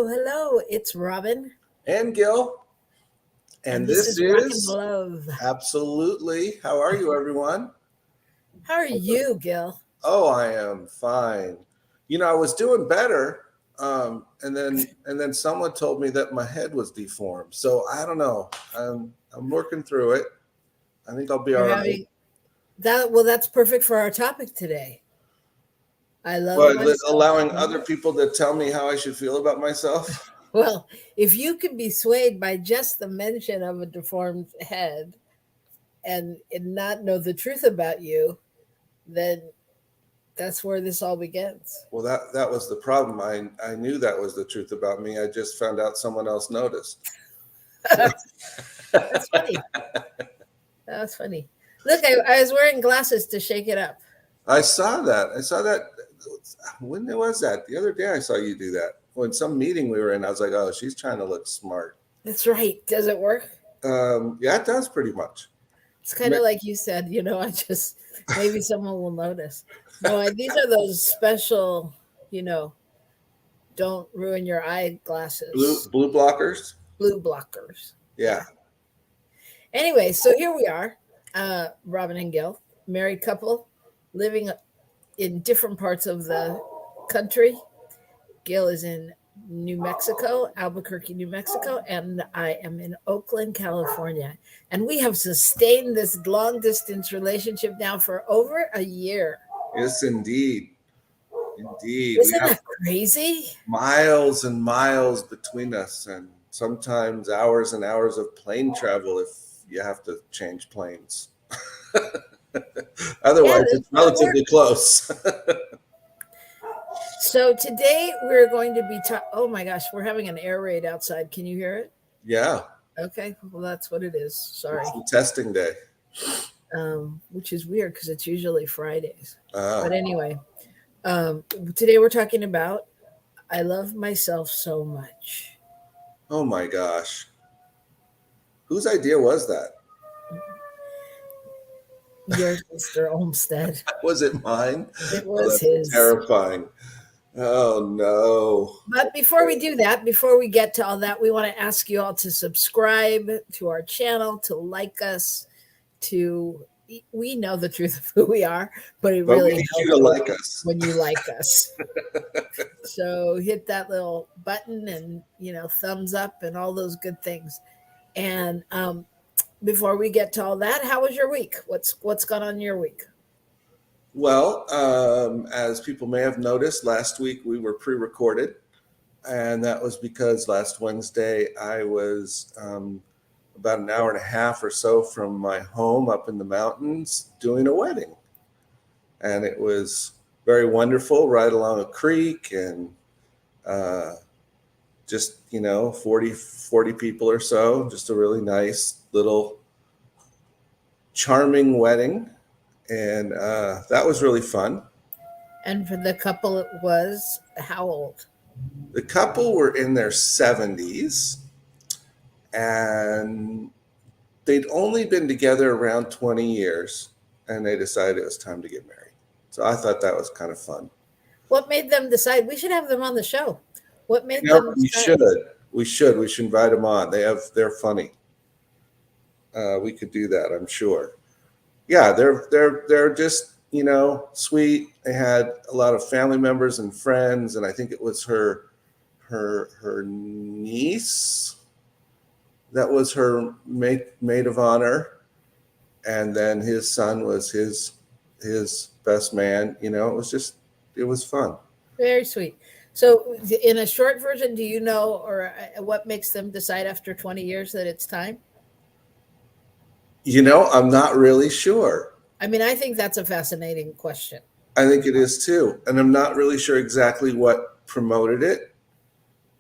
Hello. It's Robyn, And Gil. and And this this is Rockin the is Love. absolutely. How are you, everyone? How are you, Gil? Oh, I am fine. I was doing better, and then someone told me that my head was deformed. So I don't know. I'm working through it. I think I'll be all You're right. having that. Well, that's perfect for our topic today. I love But myself. allowing other people to tell me how I should feel about myself. Well, if you can be swayed by just the mention of a deformed head and not know the truth about you, then that's where this all begins. Well, that was the problem. I knew that was the truth about me. I just found out someone else noticed. That's funny. That's funny. Look, I was wearing glasses to shake it up. I saw that. I saw that. When was that? The other day I saw you do that. When some meeting we were in, I was like, oh, she's trying to look smart. That's right. Does it work? Yeah, it does pretty much. It's kind of like you said, I just maybe someone will notice. No, these are those special, you know, don't ruin your eyeglasses, Blue blockers. blue blockers. Yeah. Anyway, so here we are, Robyn and Gil, married couple, living in different parts of the country. Gil is in New Mexico, Albuquerque, New Mexico, and I am in Oakland, California. And we have sustained this long distance relationship now for over a year. Yes, indeed. Indeed. We Isn't have that crazy? miles and miles between us, and sometimes hours and hours of plane travel if you have to change planes. Yeah, Otherwise, that's it's how it works. relatively close. So today we're going to be oh my gosh, we're having an air raid outside. Can you hear it? Yeah. Okay, well that's what it is. Sorry. It's a testing day. Which is weird because it's usually Fridays. Ah. But anyway, today we're talking about I love myself so much. Oh my gosh. Whose idea was that? Yours, Mr. Olmsted. Was it mine? It Oh, was that's his. terrifying. Oh no. But before we do that, before we get to all that, we want to ask you all to subscribe to our channel, to like us, we know the truth of who we are, but it But really we need helps you to like us. when you like us. So hit that little button and thumbs up and all those good things. And before we get to all that, how was your week? What's gone on in your week? Well, as people may have noticed, last week we were pre-recorded, and that was because last Wednesday I was about an hour and a half or so from my home up in the mountains doing a wedding. And it was very wonderful, right along a creek, and just 40 people or so. Just a really nice little charming wedding, and that was really fun. And for the couple, it was how old? The couple were in their 70s, and they'd only been together around 20 years, and they decided it was time to get married. So I thought that was kind of fun. What made them decide? We should have them on the show. What made them decide? We should invite them on. They're funny. We could do that, I'm sure. Yeah, they're just sweet. They had a lot of family members and friends, and I think it was her niece that was her maid of honor, and then his son was his best man. It was fun. Very sweet. So, in a short version, do you know, or what makes them decide after 20 years that it's time? I'm not really sure. I mean, I think that's a fascinating question. I think it is too, and I'm not really sure exactly what promoted it.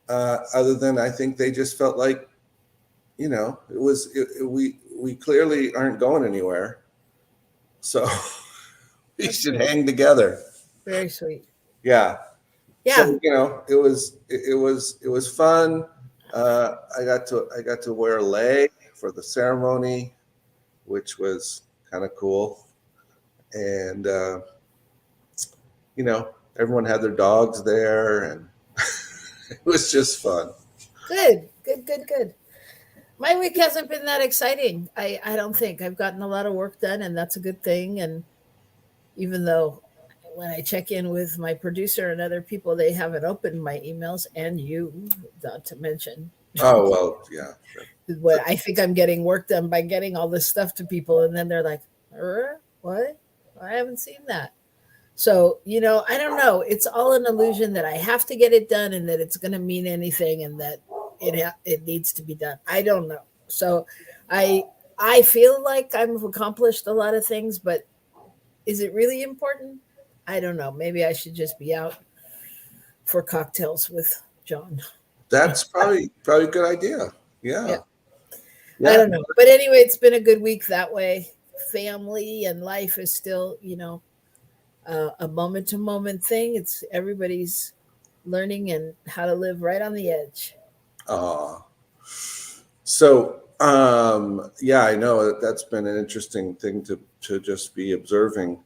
Other than I think they just felt like, we clearly aren't going anywhere, so we should hang together. Very sweet. Yeah. Yeah. So, it was fun. I got to wear a lei for the ceremony, which was kind of cool. And everyone had their dogs there, and It was just fun. Good, good, good, good. My week hasn't been that exciting. I don't think I've gotten a lot of work done, and that's a good thing. And even though when I check in with my producer and other people, they haven't opened my emails, and you, not to mention, Oh well, yeah. what I think I'm getting work done by getting all this stuff to people, and then they're like, What? I haven't seen that." So, I don't know. It's all an illusion that I have to get it done and that it's going to mean anything and that it needs to be done. I don't know. So, I I feel like I've accomplished a lot of things, but is it really important? I don't know. Maybe I should just be out for cocktails with John. That's probably a good idea. Yeah. Yeah. I Yeah. don't know. But anyway, it's been a good week that way. Family and life is still, a moment to moment thing. It's everybody's learning and how to live right on the edge. So yeah, I know that's been an interesting thing to just be observing.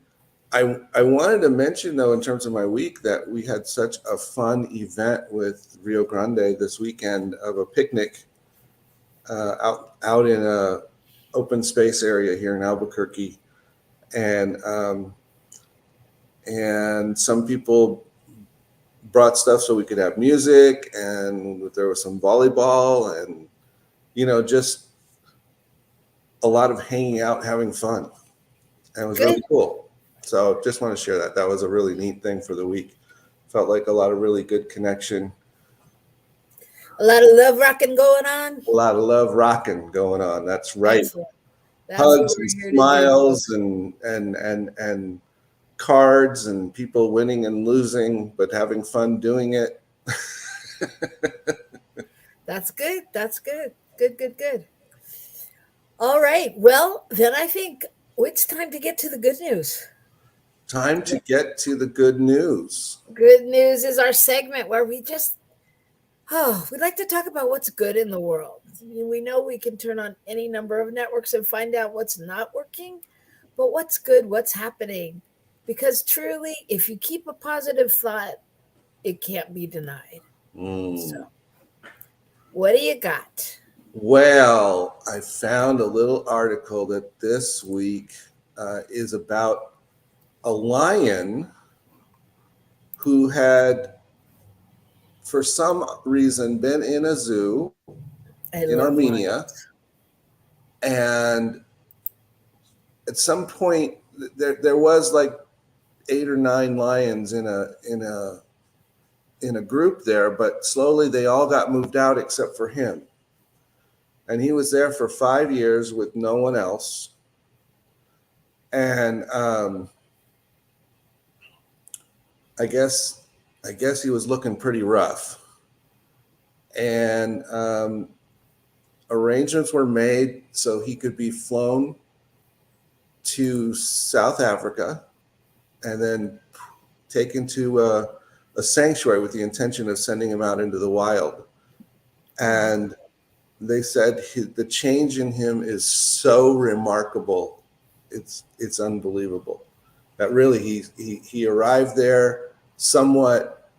I wanted to mention though, in terms of my week, that we had such a fun event with Rio Grande this weekend of a picnic out in a open space area here in Albuquerque, and some people brought stuff so we could have music, and there was some volleyball, and just a lot of hanging out, having fun, and it was Good. really cool. So just want to share that. That was a really neat thing for the week. Felt like a lot of really good connection, A lot of love rocking going on. a lot of love rocking going on. That's right. That's what that's what Hugs and we're here to do, smiles folks. and cards and people winning and losing, but having fun doing it. That's good. That's good. Good, good, good. All right. Well, then I think it's time to get to the good news. Time to get to the good news. Good news is our segment where we'd like to talk about what's good in the world. We know we can turn on any number of networks and find out what's not working, but what's good, what's happening. Because truly, if you keep a positive thought, it can't be denied. So, Mm. what do you got? Well, I found a little article that this week is about a lion who had, for some reason, been in a zoo I in love Armenia, lions. and at some point there was like 8 or 9 lions in a group there, but slowly they all got moved out except for him, and he was there for 5 years with no one else, and I guess he was looking pretty rough, and arrangements were made so he could be flown to South Africa and then taken to a sanctuary with the intention of sending him out into the wild. And they said the change in him is so remarkable, it's unbelievable. That really he arrived there somewhat,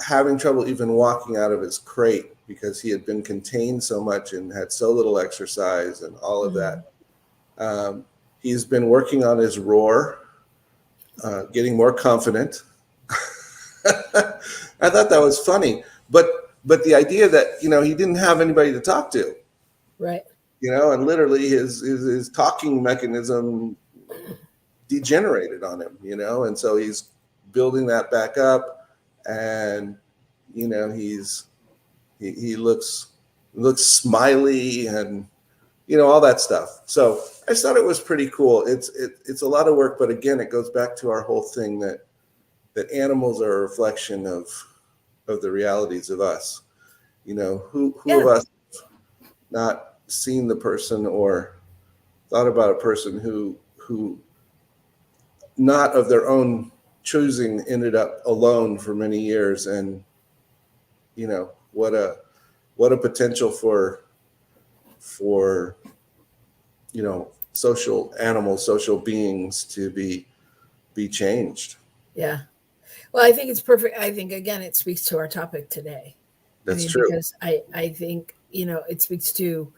having trouble even walking out of his crate because he had been contained so much and had so little exercise and all of Mm. that. He's been working on his roar, getting more confident. I thought that was funny, but the idea that he didn't have anybody to talk to, Right. and literally his talking mechanism degenerated on him, and so he's building that back up, and he looks smiley and all that stuff. So I just thought it was pretty cool. It's a lot of work, but again, it goes back to our whole thing that animals are a reflection of the realities of us. Who Yeah. of us not seen the person or thought about a person who not of their own choosing ended up alone for many years, and what a potential for social animals, social beings to be changed. Yeah. Well, I think it's perfect. I think again, it speaks to our topic today. I That's mean, true. because I think, it speaks to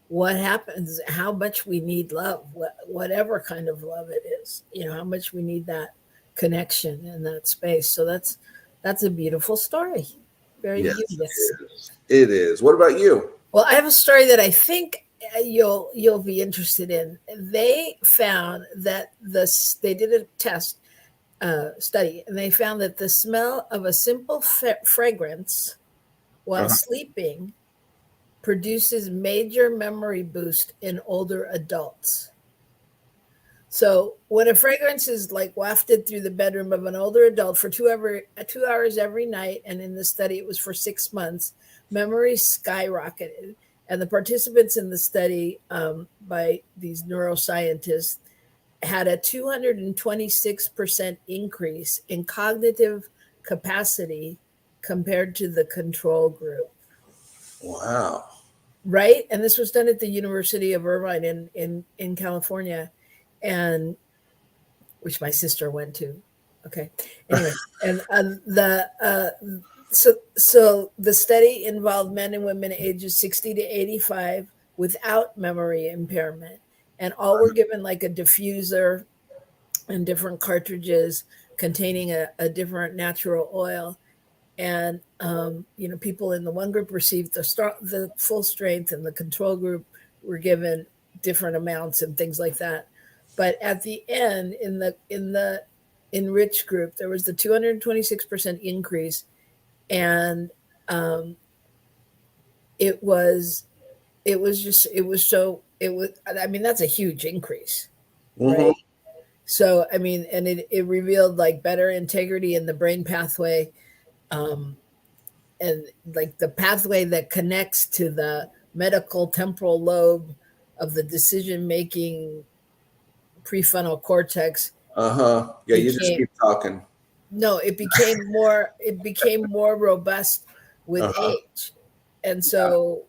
what happens, how much we need love, whatever kind of love it is, how much we need that connection in that space. So that's a beautiful story. Very Yes, beauteous. it is. It is. What about you? Well, I have a story that I think you'll be interested in. They found that they did a test study, and they found that the smell of a simple fragrance while Uh-huh. sleeping produces major memory boost in older adults. So when a fragrance is like wafted through the bedroom of an older adult for 2 hours every night, and in the study it was for 6 months, memory skyrocketed. And the participants in the study, by these neuroscientists, had a 226% increase in cognitive capacity compared to the control group. Wow. Right? And this was done at the University of Irvine in California, and which my sister went to. Okay. Anyway, and so the study involved men and women ages 60 to 85 without memory impairment, and all were given like a diffuser and different cartridges containing a different natural oil. And people in the one group received the full strength, and the control group were given different amounts and things like that. But at the end, in the enriched group, there was the 226% increase, and um, it was it was, I mean, that's a huge increase, Hmm. right? So I mean, and it revealed like better integrity in the brain pathway, um, and like the pathway that connects to the medical temporal lobe of the decision making prefrontal cortex Uh-huh. Yeah, you just became keep talking. no it became more robust with Uh-huh. age. And Yeah. so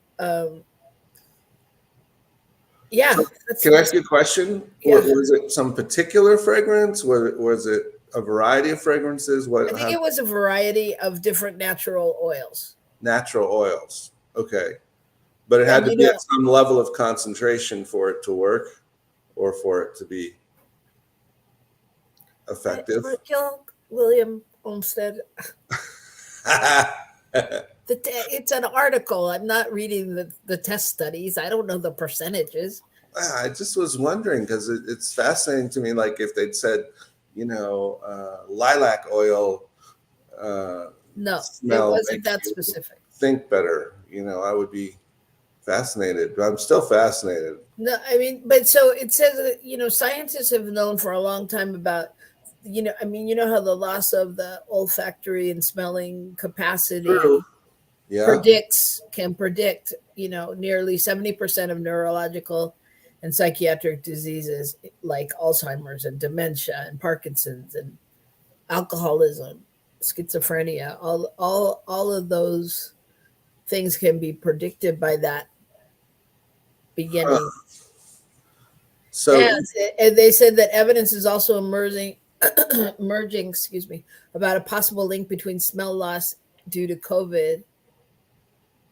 yeah, So can I that's ask you a question? yeah. Was it some particular fragrance? Was it a variety of fragrances? I What think how it was a variety of different natural oils. natural oils? Okay. But it had And to be at some level of concentration for it to work or for it to be effective. Kill William Olmsted. It's an article. I'm not reading the test studies. I don't know the percentages. I just was wondering because it's fascinating to me. Like if they'd said, lilac oil No, it smell wasn't makes that you specific. think better. I would be fascinated. But I'm still fascinated. No, I mean, but so it says that, scientists have known for a long time about, I mean, how the loss of the olfactory and smelling True. capacity Yeah. can predict, nearly 70% of neurological and psychiatric diseases like Alzheimer's and dementia and Parkinson's and alcoholism, schizophrenia. All of those things can be predicted by that Huh. beginning. So, And they said that evidence is also emerging, excuse me, about a possible link between smell loss due to COVID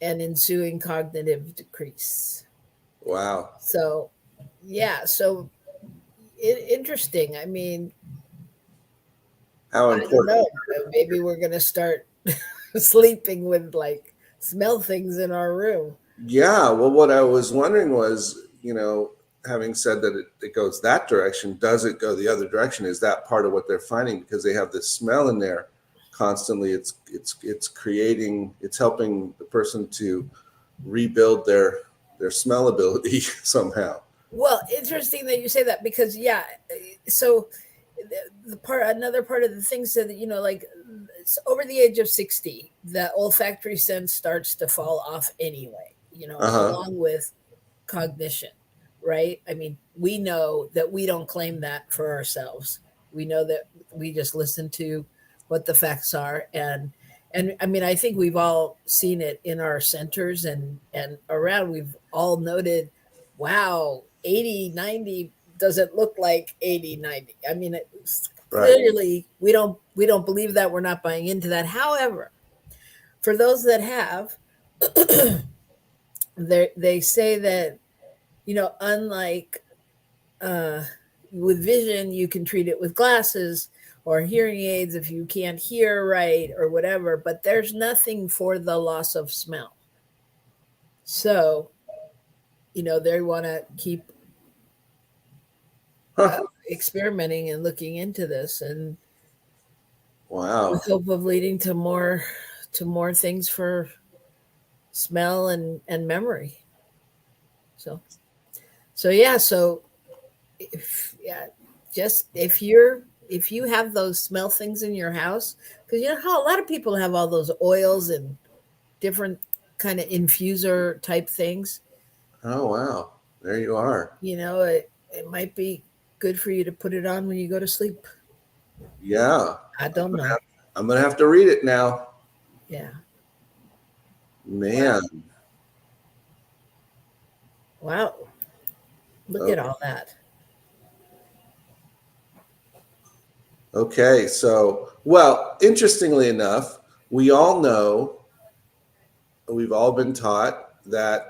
and ensuing cognitive decrease. wow. So, yeah, so interesting. I mean, How I don't important. know. Maybe we're going to start sleeping with like smell things in our room. Yeah. Well, what I was wondering was, having said that it goes that direction, does it go the other direction? Is that part of what they're finding? Because they have this smell in there constantly. It's creating, it's helping the person to rebuild their smell ability somehow. Well, interesting that you say that because yeah, so another part of the thing said that like over the age of 60, the olfactory sense starts to fall off anyway. Uh-huh. Along with cognition, right? I mean, we know that we don't claim that for ourselves. We know that we just listen to what the facts are, and I mean, I think we've all seen it in our centers and around. We've all noted, wow, 80, 90 doesn't look like 80, 90. I mean, it's Right. Clearly, we don't believe that. We're not buying into that. However, for those that have, they say that, unlike uh, with vision, you can treat it with glasses or hearing aids if you can't hear right or whatever, but there's nothing for the loss of smell. So, they want to keep Huh. experimenting and looking into this, and Wow. with hope of leading to more things for smell and memory. So yeah, so if yeah, just if you have those smell things in your house, because you know how a lot of people have all those oils and different kind of infuser type things. Oh, wow. There you are. It might be good for you to put it on when you go to sleep. Yeah. I I'm don't gonna know. have, I'm gonna have to read it now. Yeah. Man. Wow. Look Oh, at all that. okay. So, well, interestingly enough, we all know, we've all been taught that,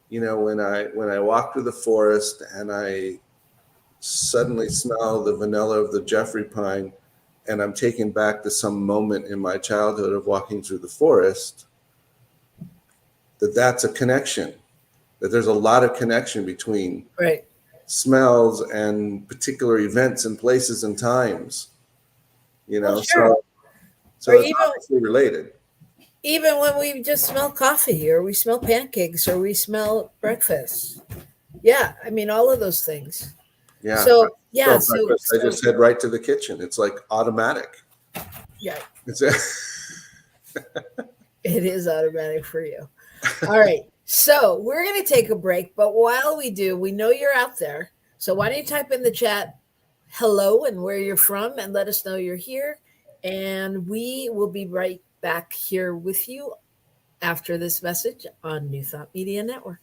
when I walk through the forest and I suddenly smell the vanilla of the Jeffrey pine, and I'm taken back to some moment in my childhood of walking through the forest, that's a connection, that there's a lot of connection between Right. smells and particular events and places and times, Well, sure. so Or it's even obviously related. even when we just smell coffee or we smell pancakes or we smell breakfast. Yeah, I mean all of those things. Yeah. So yeah, So so breakfast, I just head right to the kitchen. It's like automatic. yeah, It's it is automatic for you. All right. So we're gonna take a break, but while we do, we know you're out there. So why don't you type in the chat hello and where you're from and let us know you're here. And we will be right back here with you after this message on New Thought Media Network.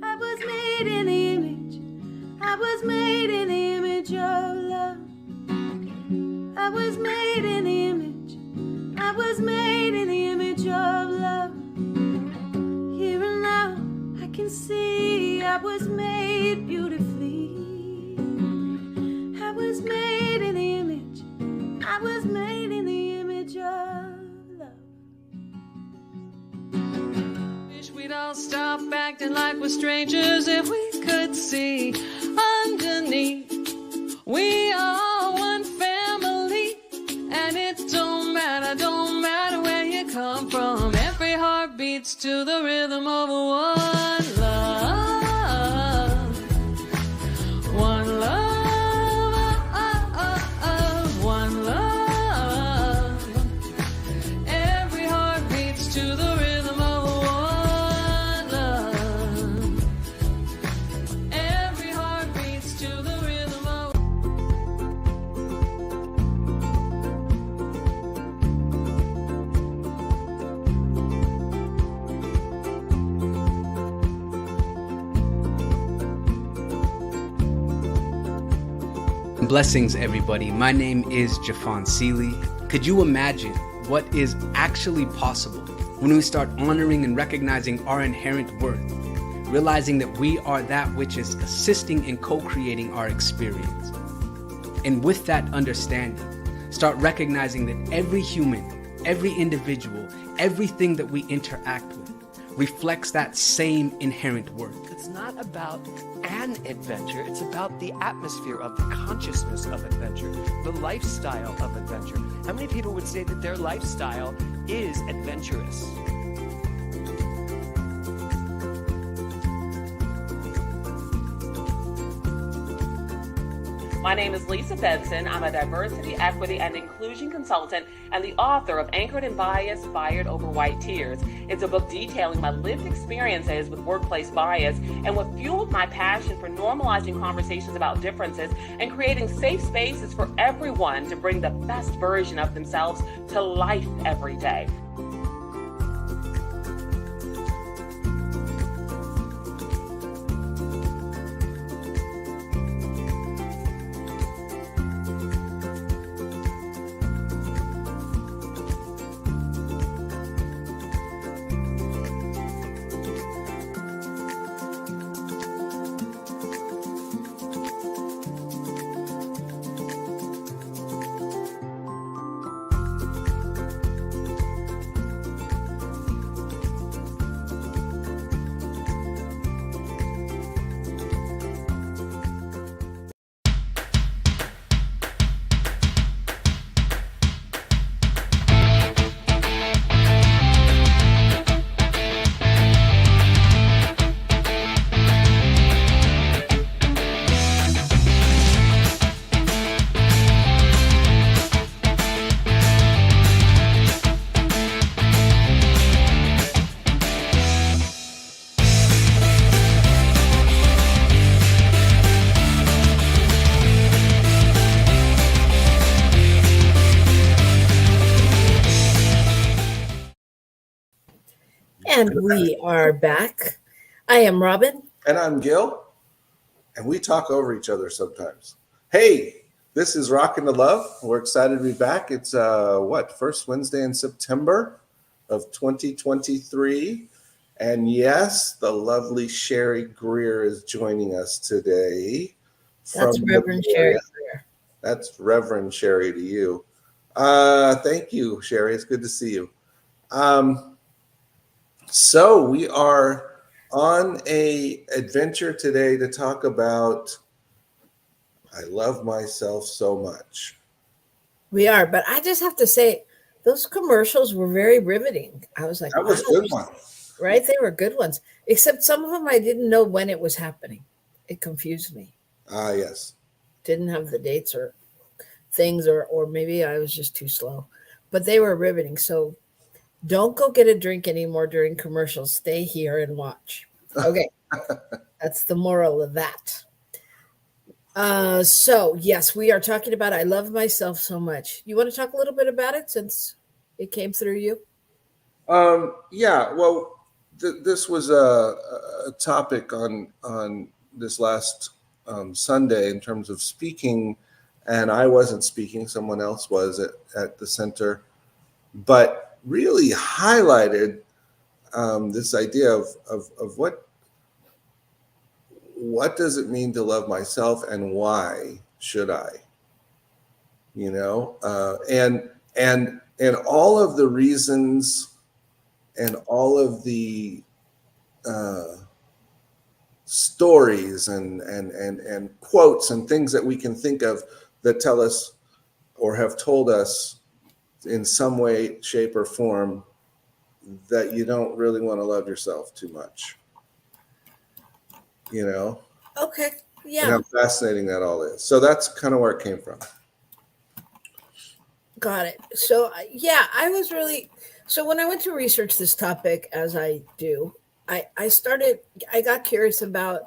I was made in the image. I was made in the image of love. I was made in the image. I was made in the image of love. Here and now I can see I was made beautifully. I was made in the image. I was made in the image of love. Wish we'd all stop acting like we're strangers if we could see underneath. We are one family, and it don't matter where you come from. Every heart beats to the rhythm of one love. One love, one love. Every heart beats to the rhythm of one love. Every heart beats to the rhythm of. Blessings, everybody. My name is Jafon Seeley. Could you imagine what is actually possible when we start honoring and recognizing our inherent worth, realizing that we are that which is assisting and co-creating our experience? And with that understanding, start recognizing that every human, every individual, everything that we interact with reflects that same inherent worth. It's not about an adventure, it's about the atmosphere of the consciousness of adventure, the lifestyle of adventure. How many people would say that their lifestyle is adventurous? My name is Lisa Benson. I'm a diversity, equity, and inclusion consultant and the author of Anchored in Bias, Fired Over White Tears. It's a book detailing my lived experiences with workplace bias and what fueled my passion for normalizing conversations about differences and creating safe spaces for everyone to bring the best version of themselves to life every day. And we are back. I am Robyn. And I'm Gil. And we talk over each other sometimes. Hey, this is Rockin the Love. We're excited to be back. It's first Wednesday in September of 2023. And yes, the lovely Sherry Greer is joining us today. That's Reverend Sherry Greer. That's Reverend Sherry to you. Thank you, Sherry. It's good to see you. So we are on a adventure today to talk about I love myself so much. We are, but I just have to say those commercials were very riveting. I was like, that was wow, a good one. Right? They were good ones. Except some of them I didn't know when it was happening. It confused me. Yes. Didn't have the dates or things, or maybe I was just too slow. But they were riveting. So don't go get a drink anymore during commercials. Stay here and watch. Okay. That's the moral of that. So, yes, we are talking about I love myself so much. You want to talk a little bit about it since it came through you? Yeah, well, this was a topic on this last Sunday in terms of speaking, and I wasn't speaking. Someone else was at the center. But really highlighted this idea of what does it mean to love myself and why should I, and all of the reasons and all of the stories and quotes and things that we can think of that tell us or have told us in some way, shape, or form that you don't really want to love yourself too much. Okay. Yeah. And how fascinating that all is. So that's kind of where it came from. Got it. So, yeah, so when I went to research this topic, as I do, I got curious about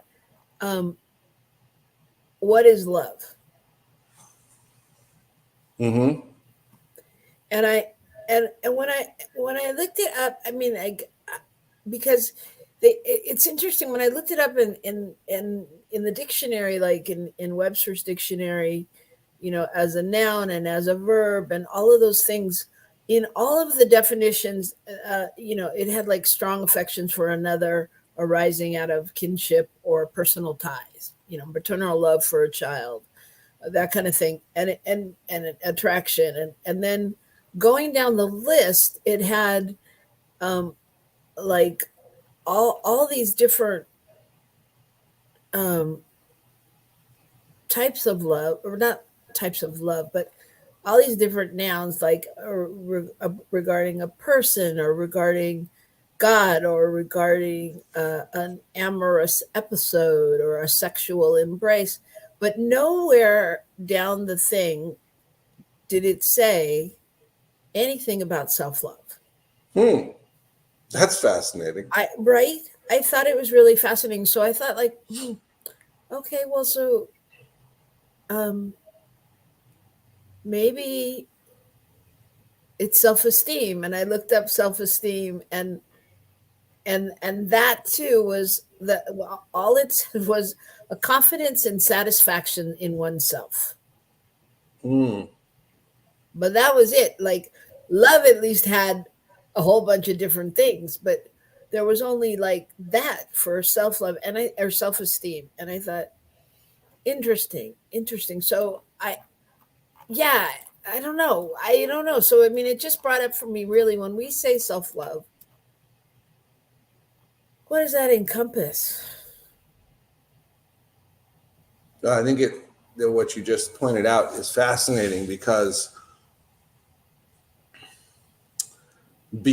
what is love? Mm-hmm. And when I looked it up, I mean, because it's interesting when I looked it up in the dictionary, like in Webster's dictionary, as a noun and as a verb and all of those things, in all of the definitions, it had like strong affections for another arising out of kinship or personal ties, maternal love for a child, that kind of thing, and an attraction, and then going down the list, it had like all these different um, types of love, or not types of love, but all these different nouns, like regarding a person, or regarding God, or regarding an amorous episode, or a sexual embrace. But nowhere down the thing did it say anything about self love. That's fascinating. Right? I thought it was really fascinating. So I thought, like, okay, well, so maybe it's self-esteem. And I looked up self-esteem, and that too was that all it said was a confidence and satisfaction in oneself. But that was it. Like, love at least had a whole bunch of different things, but there was only like that for self-love or self-esteem. And I thought, interesting. So yeah, I don't know. So I mean, it just brought up for me, really, when we say self-love, what does that encompass? I think that what you just pointed out is fascinating because and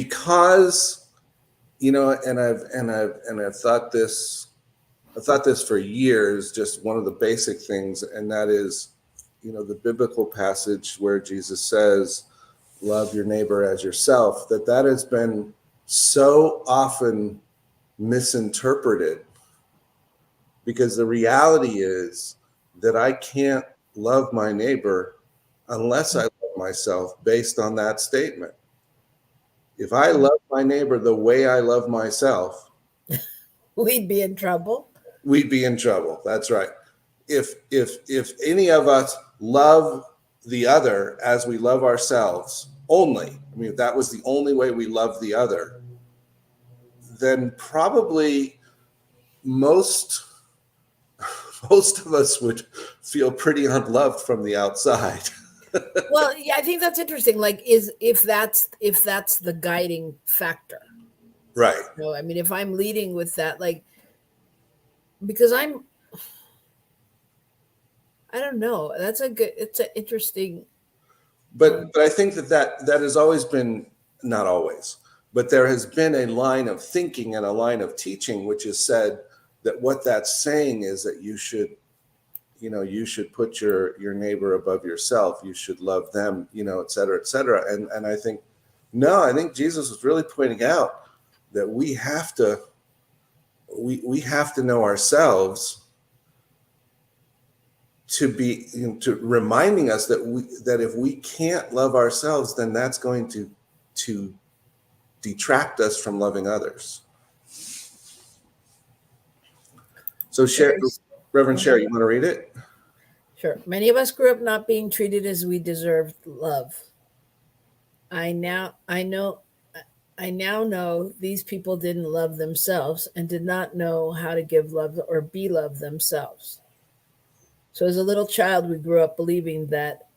I've thought this for years, just one of the basic things, and that is, the biblical passage where Jesus says, love your neighbor as yourself, that has been so often misinterpreted, because the reality is that I can't love my neighbor unless I love myself based on that statement. If I love my neighbor the way I love myself, we'd be in trouble. That's right. If any of us love the other as we love ourselves only, if that was the only way we love the other, then probably most of us would feel pretty unloved from the outside. Well, yeah, I think that's interesting. Like, if that's the guiding factor, right? I mean, if I'm leading with that, like, because I don't know. It's an interesting. But I think that has always been, not always, but there has been a line of thinking and a line of teaching which has said that what that's saying is that you should put your neighbor above yourself. You should love them, et cetera, et cetera. And I think, no, I think Jesus was really pointing out that we have to know ourselves to be, to reminding us that if we can't love ourselves, then that's going to detract us from loving others. So, Reverend Sherry, you want to read it? Sure. Many of us grew up not being treated as we deserved love. I now know these people didn't love themselves and did not know how to give love or be loved themselves. So as a little child, we grew up believing that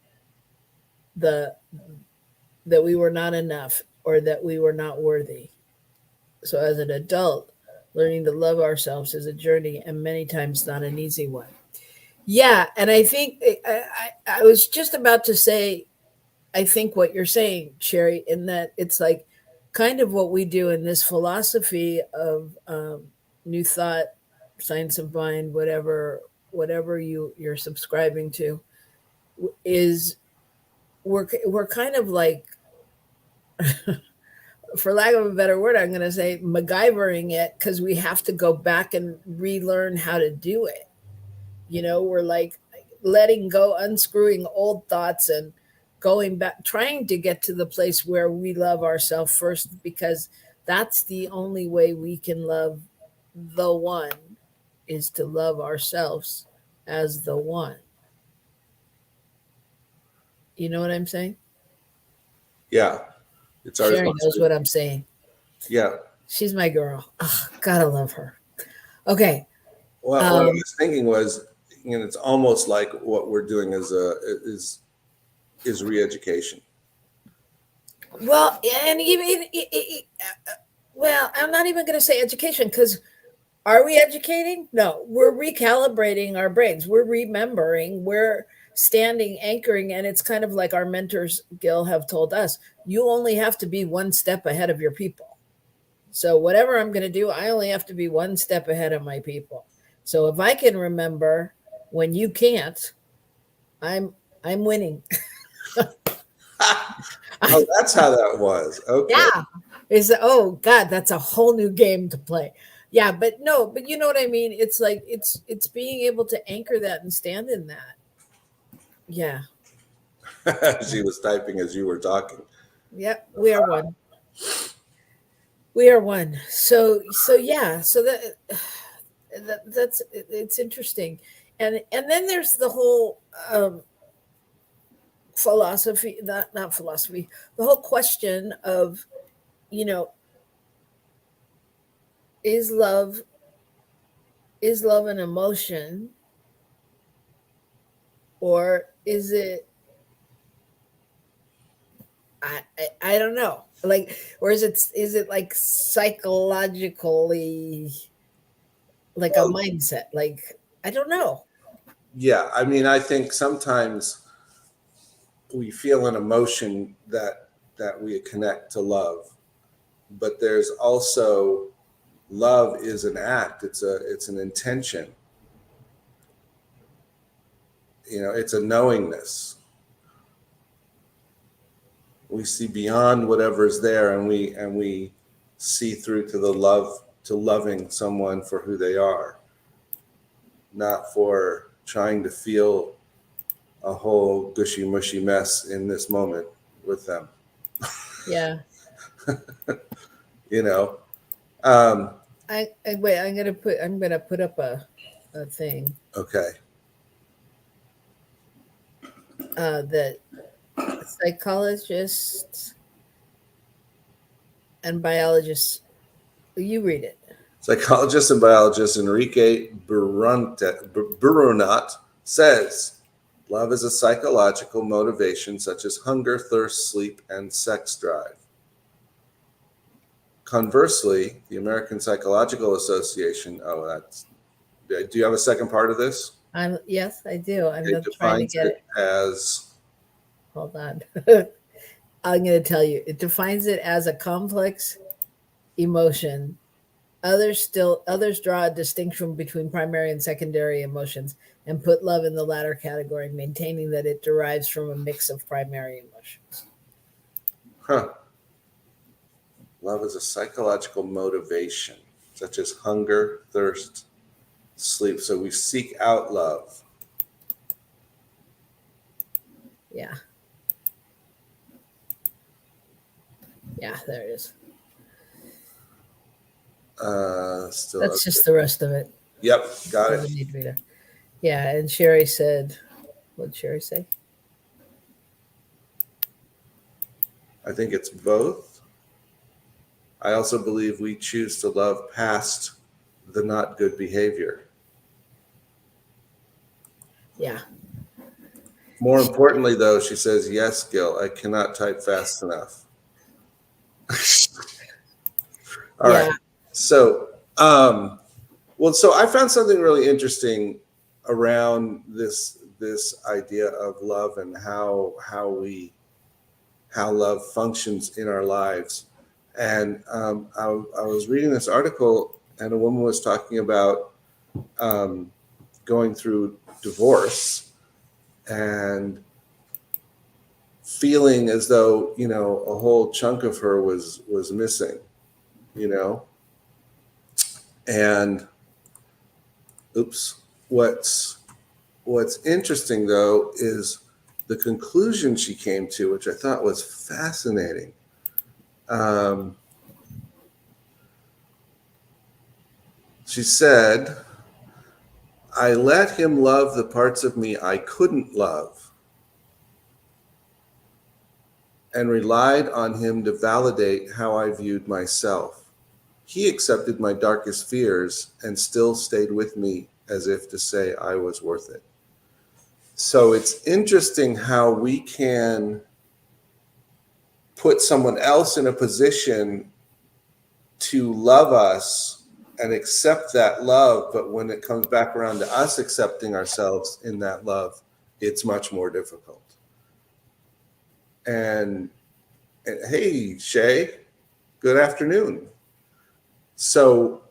we were not enough, or that we were not worthy. So as an adult, learning to love ourselves is a journey, and many times not an easy one. Yeah, and I think I was just about to say, I think what you're saying, Sherry, in that it's like kind of what we do in this philosophy of New Thought, Science of Mind, whatever you're subscribing to, is we're kind of like, for lack of a better word, I'm going to say MacGyvering it, because we have to go back and relearn how to do it. We're like letting go, unscrewing old thoughts, and going back, trying to get to the place where we love ourselves first, because that's the only way we can love the one, is to love ourselves as the one. You know what I'm saying? Yeah. It's our Sherry knows what I'm saying. Yeah. She's my girl. Oh, gotta love her. Okay. Well, what I was thinking was, it's almost like what we're doing is re-education. Well, and even Well, I'm not even going to say education, because are we educating? No, we're recalibrating our brains. We're remembering, we're standing, anchoring. And it's kind of like our mentors, Gil, have told us, you only have to be one step ahead of your people. So whatever I'm going to do, I only have to be one step ahead of my people. So if I can remember when you can't, I'm winning. Oh, that's how that was. Okay. Yeah. Oh God, that's a whole new game to play. Yeah, but no, but you know what I mean? It's like it's being able to anchor that and stand in that. Yeah. She was typing as you were talking. Yep. We are one. We are one. So yeah, so that's it's interesting. And then there's the whole philosophy, not philosophy, the whole question of, you know, is love is love an emotion, or is it I don't know, like, or is it like psychologically, like a Well, mindset, like I don't know. yeah, I mean, I think sometimes we feel an emotion that we connect to love, but there's also love is an act. It's an intention. It's a knowingness. We see beyond whatever's there, and we see through to the love, to loving someone for who they are, not for trying to feel a whole gushy mushy mess in this moment with them. Yeah. you know um I wait, I'm gonna put up a thing okay. that psychologists and biologists, you read it. Psychologist and biologist Enrique Burunat says love is a psychological motivation such as hunger, thirst, sleep, and sex drive. Conversely, the American Psychological Association, do you have a second part of this? Yes, I do. I'm It not trying to defines get it it. as, Hold on. I'm going to tell you. It defines it as a complex emotion. Others draw a distinction between primary and secondary emotions and put love in the latter category, maintaining that it derives from a mix of primary emotions. love is a psychological motivation such as hunger, thirst, sleep. So we seek out love. Yeah. Yeah, there it is. That's just the rest of it. Yep, got Doesn't it. need to be there. Yeah, and Sherry said, what did Sherry say? I think it's both. I also believe we choose to love past the not good behavior. Yeah. More importantly, though, she says, yes, Gil, I cannot type fast enough. All right. So, so I found something really interesting around this idea of love and how love functions in our lives. And I was reading this article, and a woman was talking about going through divorce and feeling as though a whole chunk of her was missing, and what's interesting though is the conclusion she came to, which I thought was fascinating. She said, I let him love the parts of me I couldn't love and relied on him to validate how I viewed myself. He accepted my darkest fears and still stayed with me as if to say I was worth it. So it's interesting how we can put someone else in a position to love us and accept that love, but when it comes back around to us accepting ourselves in that love, it's much more difficult. And hey, Shay, good afternoon. So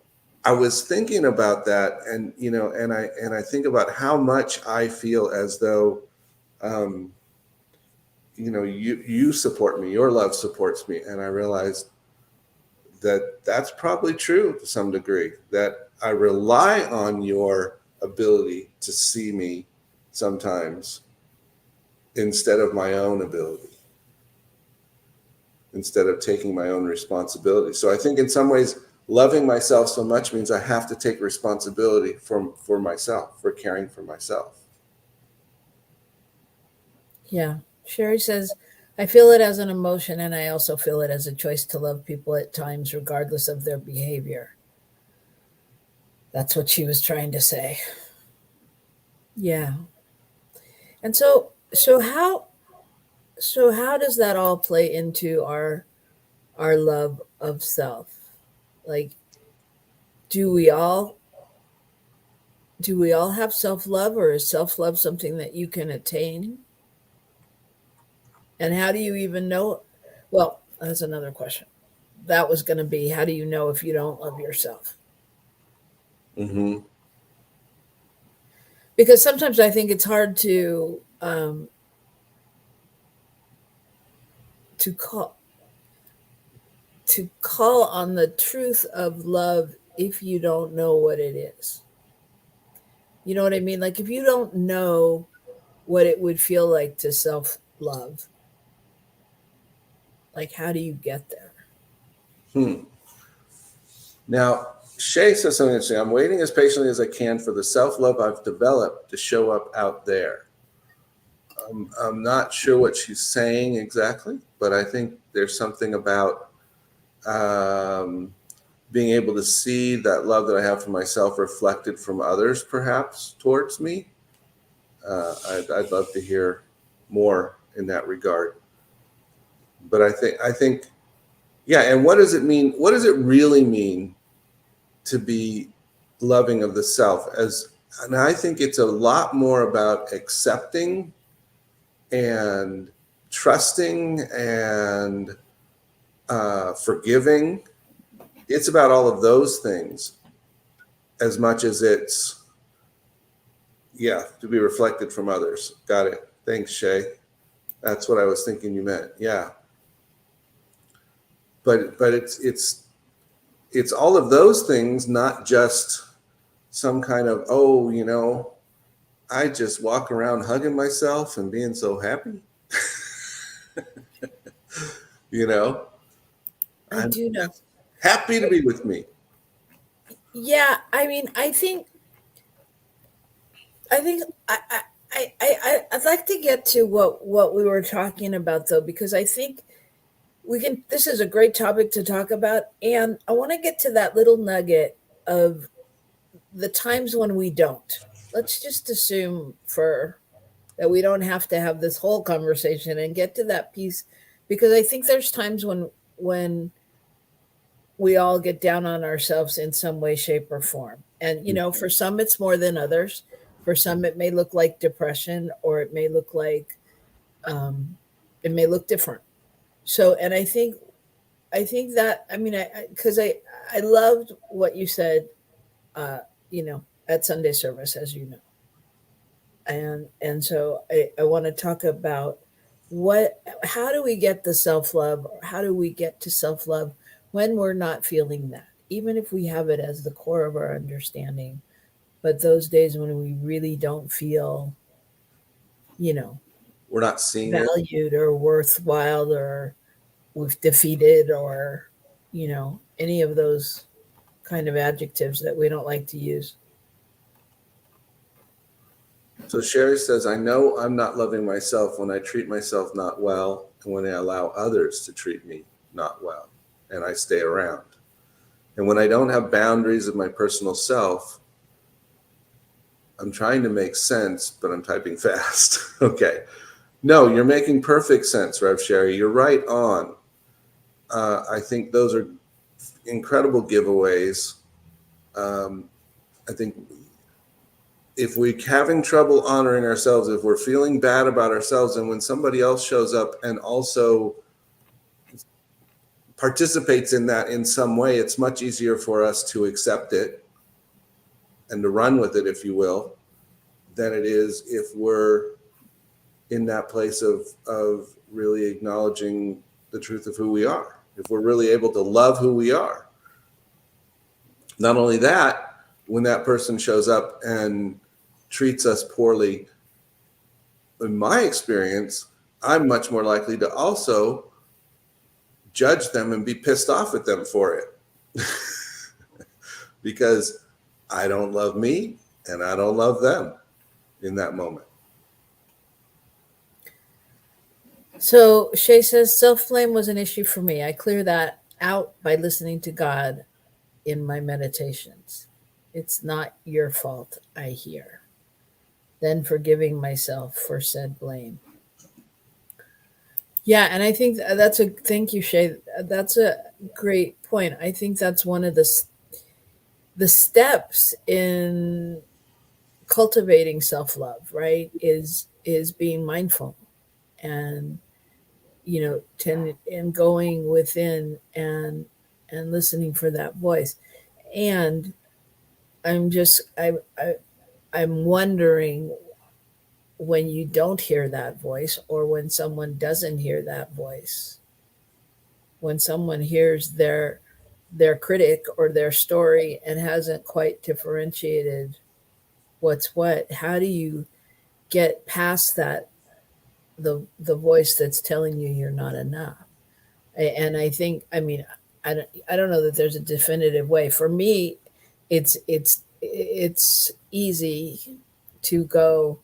I was thinking about that, and and I think about how much I feel as though you support me, your love supports me, and I realized that that's probably true to some degree, that I rely on your ability to see me sometimes instead of my own ability, instead of taking my own responsibility. So I think in some ways, loving myself so much means I have to take responsibility for myself, for caring for myself. Yeah. Sherry says, I feel it as an emotion, and I also feel it as a choice to love people at times, regardless of their behavior. That's what she was trying to say. Yeah. And so how does that all play into our love of self? Like, do we all have self-love, or is self-love something that you can attain? And how do you even know? Well, that's another question. That was going to be, how do you know if you don't love yourself? Mm-hmm. Because sometimes I think it's hard to call on the truth of love if you don't know what it is. You know what I mean? Like, if you don't know what it would feel like to self-love, like, how do you get there? Now, Shay says something interesting. I'm waiting as patiently as I can for the self-love I've developed to show up out there. I'm not sure what she's saying exactly, but I think there's something about being able to see that love that I have for myself reflected from others, perhaps, towards me. I'd love to hear more in that regard. But I think, yeah. And what does it mean? What does it really mean to be loving of the self? And I think it's a lot more about accepting and trusting and forgiving. It's about all of those things as much as it's, to be reflected from others. Got it. Thanks, Shay. That's what I was thinking you meant. Yeah. But it's all of those things, not just some kind of, I just walk around hugging myself and being so happy. I do know. Happy to be with me. Yeah, I mean, I'd like to get to what we were talking about, though, because I think this is a great topic to talk about, and I want to get to that little nugget of the times when we don't. Let's just assume that we don't have to have this whole conversation and get to that piece, because I think there's times when we all get down on ourselves in some way, shape, or form. And, for some, it's more than others. For some, it may look like depression, or it may look like, it may look different. So, and I think that, because I loved what you said, at Sunday service, as you know. And so I want to talk about how do we get the self-love, or how do we get to self-love when we're not feeling that, even if we have it as the core of our understanding, but those days when we really don't feel, we're not seeing valued or worthwhile, or we've defeated, or, any of those kind of adjectives that we don't like to use. So Sherry says, I know I'm not loving myself when I treat myself not well, and when I allow others to treat me not well, and I stay around. And when I don't have boundaries of my personal self, I'm trying to make sense, but I'm typing fast. Okay. No, you're making perfect sense, Rev Sherry. You're right on. I think those are incredible giveaways. I think if we're having trouble honoring ourselves, if we're feeling bad about ourselves, and when somebody else shows up and also participates in that in some way, it's much easier for us to accept it and to run with it, if you will, than it is if we're in that place of really acknowledging the truth of who we are, if we're really able to love who we are. Not only that, when that person shows up and treats us poorly, in my experience, I'm much more likely to also judge them and be pissed off at them for it. Because I don't love me and I don't love them in that moment. So Shay says, self-blame was an issue for me. I clear that out by listening to God in my meditations. It's not your fault, I hear. Then forgiving myself for said blame. Yeah, and I think thank you, Shay. That's a great point. I think that's one of the steps in cultivating self-love, right? Is being mindful and and going within and listening for that voice. And I'm wondering, when you don't hear that voice, or when someone doesn't hear that voice, when someone hears their critic or their story and hasn't quite differentiated what's what, how do you get past that, the voice that's telling you you're not enough? And I think, I don't know that there's a definitive way. For me, it's easy to go,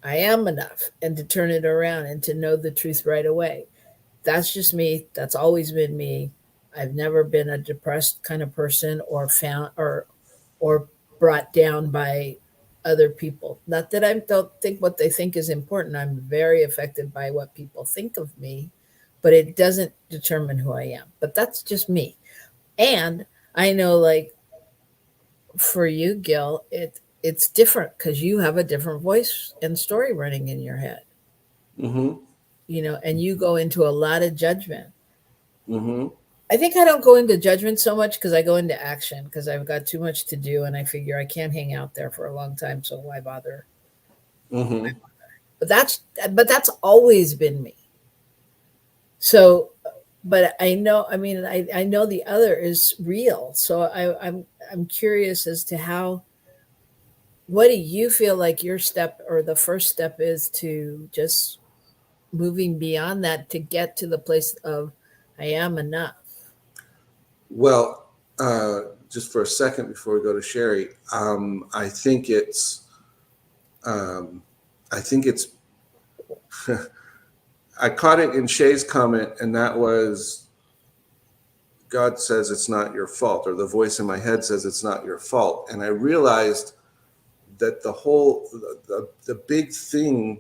I am enough, and to turn it around and to know the truth right away. That's just me. That's always been me. I've never been a depressed kind of person, or found or brought down by other people. Not that I don't think what they think is important. I'm very affected by what people think of me, but it doesn't determine who I am. But that's just me. And I know, like, for you, Gil, it's different because you have a different voice and story running in your head. Mm-hmm. And you go into a lot of judgment. Mm-hmm. I think I don't go into judgment so much because I go into action, because I've got too much to do and I figure I can't hang out there for a long time, so why bother? Mm-hmm. But that's always been me. So, but I know, I know the other is real. So I'm curious as to what do you feel like your step, or the first step, is to just moving beyond that to get to the place of I am enough? Well, just for a second before we go to Sherry, I think it's I caught it in Shay's comment, and that was, God says it's not your fault, or the voice in my head says it's not your fault. And I realized that the big thing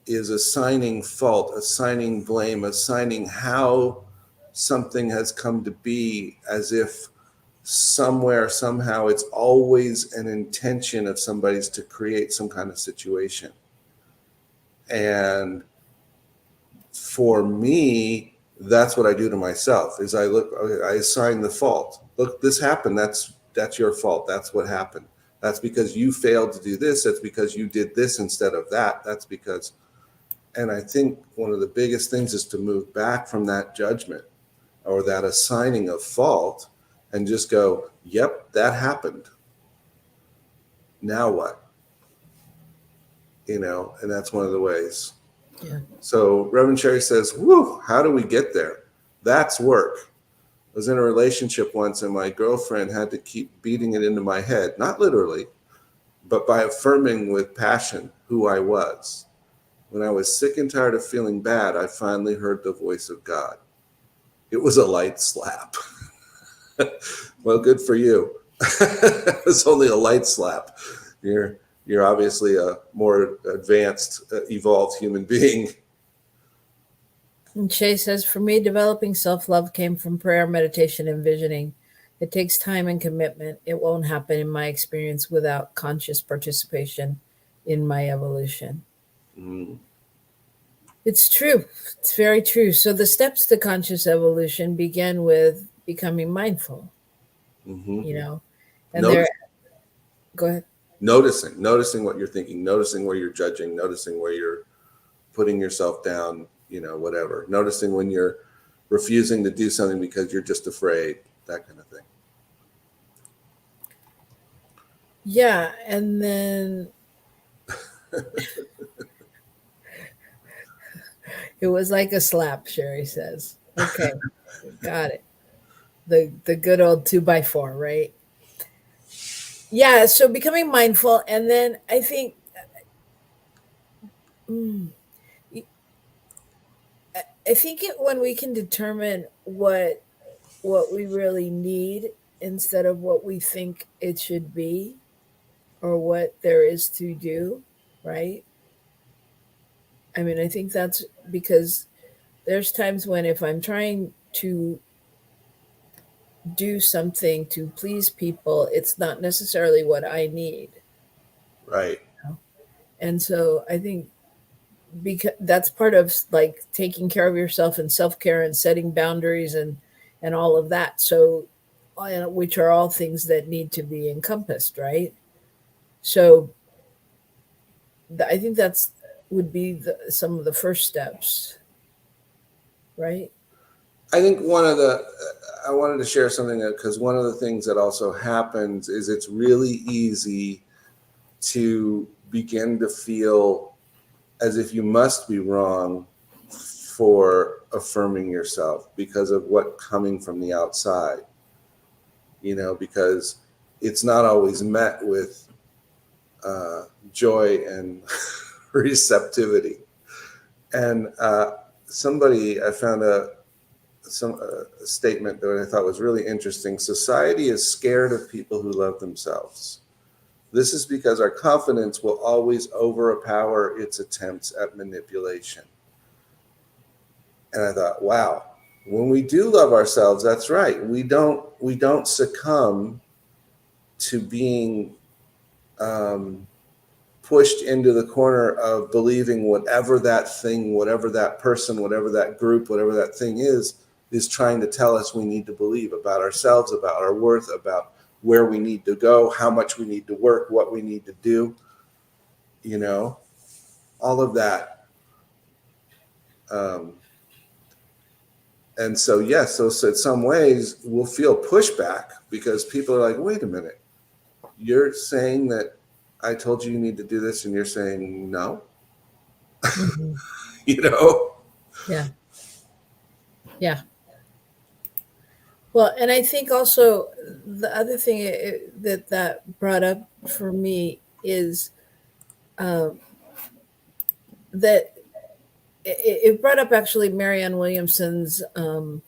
is assigning fault, assigning blame, assigning how something has come to be, as if somewhere, somehow, it's always an intention of somebody's to create some kind of situation. And for me, that's what I do to myself, is I assign the fault. Look, this happened. That's your fault. That's what happened. That's because you failed to do this. That's because you did this instead of that. That's because, and I think one of the biggest things is to move back from that judgment or that assigning of fault and just go, yep, that happened. Now what? And that's one of the ways. Yeah. So Reverend Sherry says, whew, how do we get there? That's work. I was in a relationship once, and my girlfriend had to keep beating it into my head, not literally, but by affirming with passion who I was. When I was sick and tired of feeling bad, I finally heard the voice of God. It was a light slap. Well, good for you. It's only a light slap. You're obviously a more advanced, evolved human being. And Shay says, for me, developing self love came from prayer, meditation, and visioning. It takes time and commitment. It won't happen, in my experience, without conscious participation in my evolution. Mm. It's true. It's very true. So the steps to conscious evolution begin with becoming mindful, Mm-hmm. you know, and Notice, they're, go ahead. noticing what you're thinking, noticing where you're judging, noticing where you're putting yourself down, whatever. Noticing when you're refusing to do something because you're just afraid, that kind of thing. Yeah. And then it was like a slap, Sherry says. Okay. Got it. The good old 2x4, right? Yeah, so becoming mindful, and then I think mm, I think when we can determine what we really need instead of what we think it should be or what there is to do, right? I mean, I think that's because there's times when if I'm trying to do something to please people, it's not necessarily what I need. Right. And so I think because that's part of like taking care of yourself and self-care and setting boundaries and all of that, so which are all things that need to be encompassed, right? So I think that's would be some of the first steps, right? I think I wanted to share something because one of the things that also happens is it's really easy to begin to feel as if you must be wrong for affirming yourself because of what coming from the outside, because it's not always met with joy and receptivity. And I found a statement that I thought was really interesting. Society is scared of people who love themselves. This is because our confidence will always overpower its attempts at manipulation. And I thought, wow, when we do love ourselves, that's right. We don't succumb to being pushed into the corner of believing whatever that thing, whatever that person, whatever that group, whatever that thing is trying to tell us we need to believe about ourselves, about our worth, about where we need to go, how much we need to work, what we need to do, all of that. And so, yes, so in some ways we'll feel pushback because people are like, wait a minute, you're saying that I told you need to do this and you're saying no? Mm-hmm. Yeah. Well, and I think also the other thing that brought up for me is that it brought up actually Marianne Williamson's, the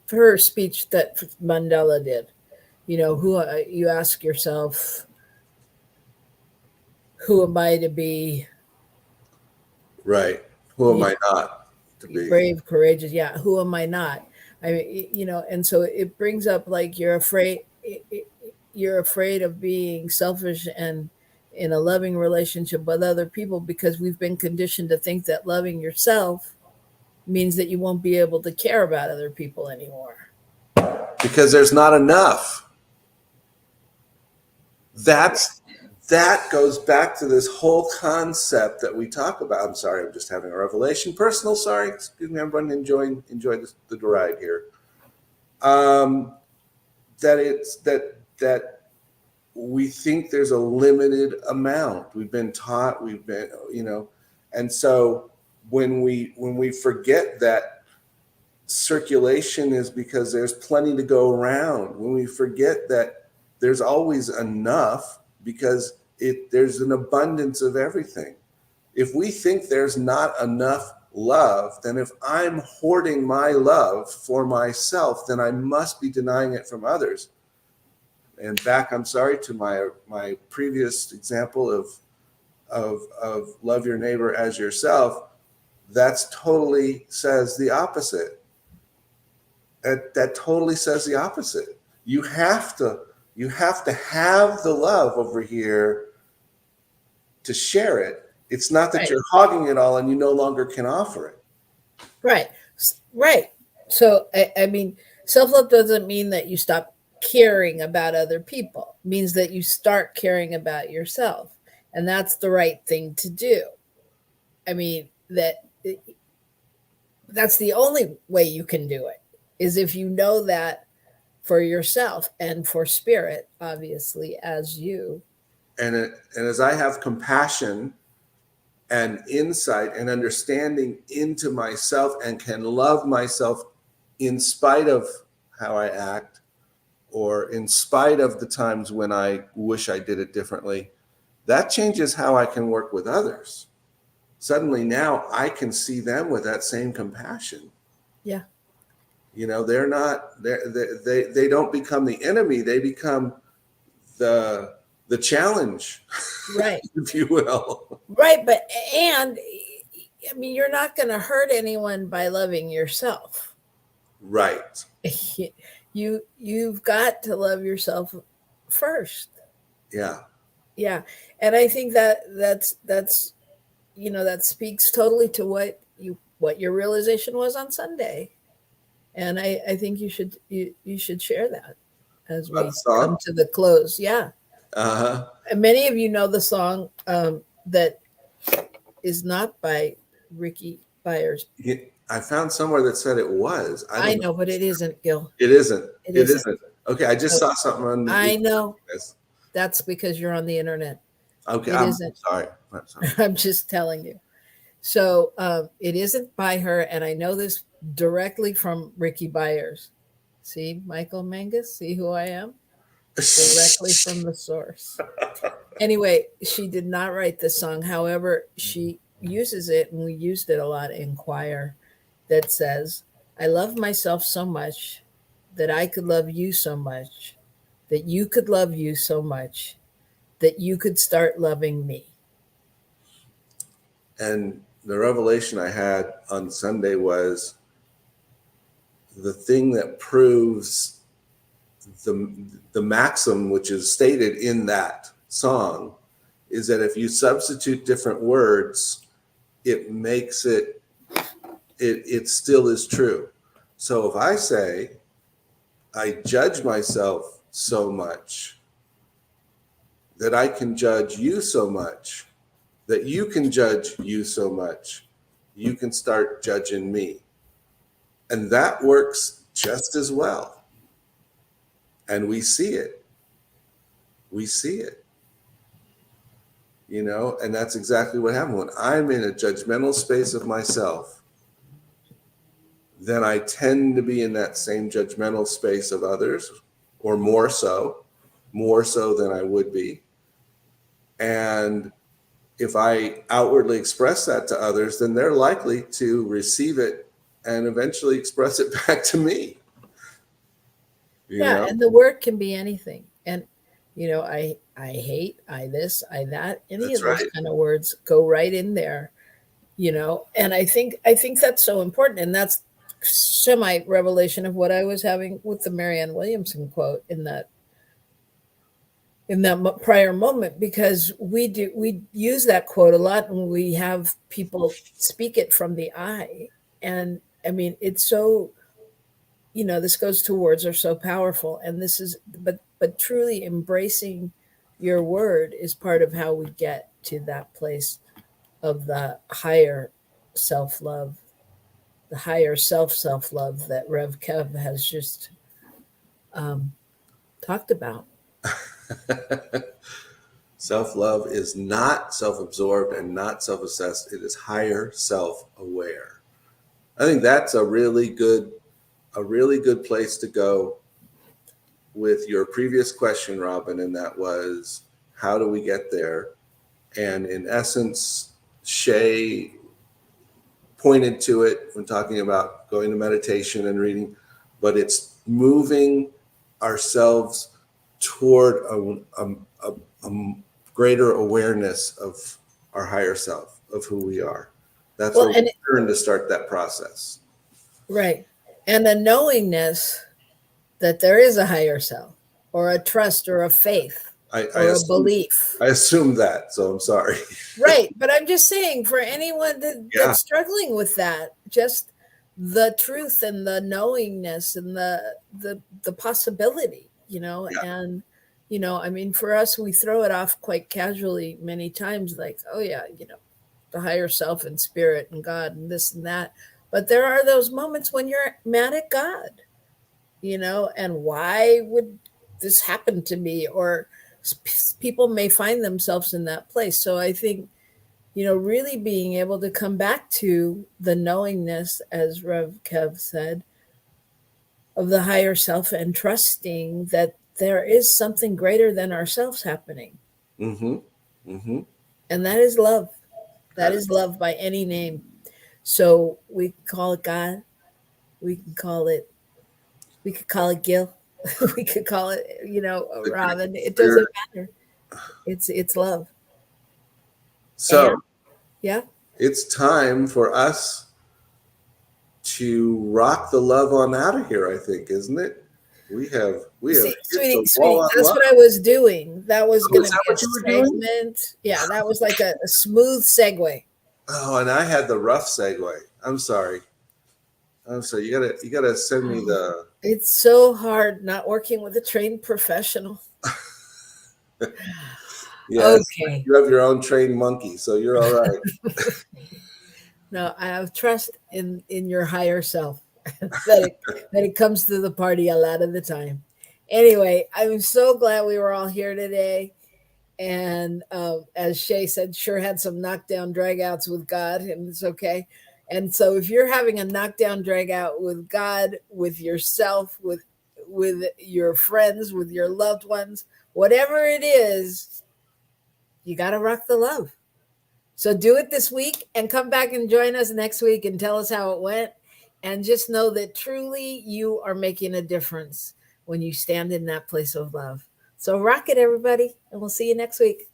her speech that Mandela did. Who you ask yourself, who am I to be? Right. Who am I not to be? Brave, courageous. Yeah. Who am I not? I mean, and so it brings up like you're afraid. You're afraid of being selfish and in a loving relationship with other people because we've been conditioned to think that loving yourself means that you won't be able to care about other people anymore. Because there's not enough. That goes back to this whole concept that we talk about. I'm sorry, I'm just having a revelation. Personal, sorry. Excuse me, everyone. Enjoy the ride here. That we think there's a limited amount. We've been taught, and so when we forget that circulation is because there's plenty to go around, when we forget that there's always enough because there's an abundance of everything. If we think there's not enough love, then if I'm hoarding my love for myself, then I must be denying it from others. And back, I'm sorry, to my previous example of of love your neighbor as yourself, that's totally says the opposite. That totally says the opposite. You have to have the love over here to share it. It's not that Right. you're hogging it all and you no longer can offer it. Right. Right. So, I mean, self love doesn't mean that you stop caring about other people, it means that you start caring about yourself. And that's the right thing to do. I mean, that's the only way you can do it is if you know that for yourself and for spirit, obviously, as you. And as I have compassion and insight and understanding into myself and can love myself in spite of how I act or in spite of the times when I wish I did it differently, that changes how I can work with others. Suddenly now I can see them with that same compassion. Yeah. You know, they don't become the enemy, they become the challenge, Right. if you will. Right. But, and I mean, you're not going to hurt anyone by loving yourself. Right. You've got to love yourself first. Yeah. Yeah. And I think that's you know, that speaks totally to what your realization was on Sunday. And I think you should share that as we come to the close. Yeah. Uh-huh. And many of you know the song that is not by Ricky Byers. I found somewhere that said it was. I know, but it isn't, Gil. It isn't. It isn't. Okay, I just saw something on the I know. That's because you're on the internet. Okay, it I'm isn't. sorry. I'm just telling you. So it isn't by her, and I know this directly from Ricky Byers. See, Michael Mangus, see who I am? Directly from the source. Anyway, she did not write the song. However, she uses it, and we used it a lot in choir, that says, I love myself so much that I could love you so much, that you could love you so much, that you could start loving me. And the revelation I had on Sunday was the thing that proves the maxim which is stated in that song is that if you substitute different words, it makes it still is true. So if I say, I judge myself so much that I can judge you so much, that you can judge you so much, you can start judging me. And that works just as well. And we see it. We see it. You know, and that's exactly what happened. When I'm in a judgmental space of myself, then I tend to be in that same judgmental space of others, or more so than I would be. And if I outwardly express that to others, then they're likely to receive it and eventually express it back to me. You know? And the word can be anything. And, you know, I hate, I this, I that, any That's of those right. kind of words go right in there, you know. And I think that's so important. And that's semi revelation of what I was having with the Marianne Williamson quote in that prior moment, because we use that quote a lot when we have people speak it from the I. And I mean, it's so, you know, this goes to words are so powerful, and this is, but truly embracing your word is part of how we get to that place of the higher self-love, the higher self-love that Rev Kev has just talked about. Self-love is not self-absorbed and not self-assessed. It is higher self-aware. I think that's a really good place to go with your previous question, Robyn, and that was, how do we get there? And in essence, Shay pointed to it when talking about going to meditation and reading, but it's moving ourselves toward a greater awareness our higher self of who we are. That's Well, where we turn to start that process. right. And the knowingness that there is a higher self or a trust or a faith or a belief. I assume that, so I'm sorry. Right. But I'm just saying, for anyone Yeah. that's struggling with that, just the truth and the knowingness and the possibility, you know, Yeah. and, you know, I mean, for us, we throw it off quite casually many times, like, oh yeah, you know, the higher self and spirit and God and this and that. But there are those moments when you're mad at God, you know, and why would this happen to me? Or people may find themselves in that place. So I think, you know, really being able to come back to the knowingness, as Rev Kev said, of the higher self and trusting that there is something greater than ourselves happening. Mm-hmm. Mm-hmm. And that is love. That is love by any name. So we can call it God. We could call it Gil. We could call it, you know, Robyn. It doesn't matter. It's love. So and, yeah, it's time for us to rock the love on out of here, I think, isn't it? We have See, sweetie, that's love. what I was doing. That was going to be what a you were doing? segment. Yeah, that was like a smooth segue. Oh, and I had the rough segue. I'm sorry. You gotta send me the. It's so hard not working with a trained professional. Yes, okay. You have your own trained monkey, so you're all right. No, I have trust in your higher self that it comes to the party a lot of the time. Anyway, I'm so glad we were all here today. And as Shay said, sure had some knockdown dragouts with God, and it's okay. And so if you're having a knockdown drag out with God, with yourself, with your friends, with your loved ones, whatever it is, you got to rock the love. So do it this week and come back and join us next week and tell us how it went. And just know that truly you are making a difference when you stand in that place of love. So rock it, everybody, and we'll see you next week.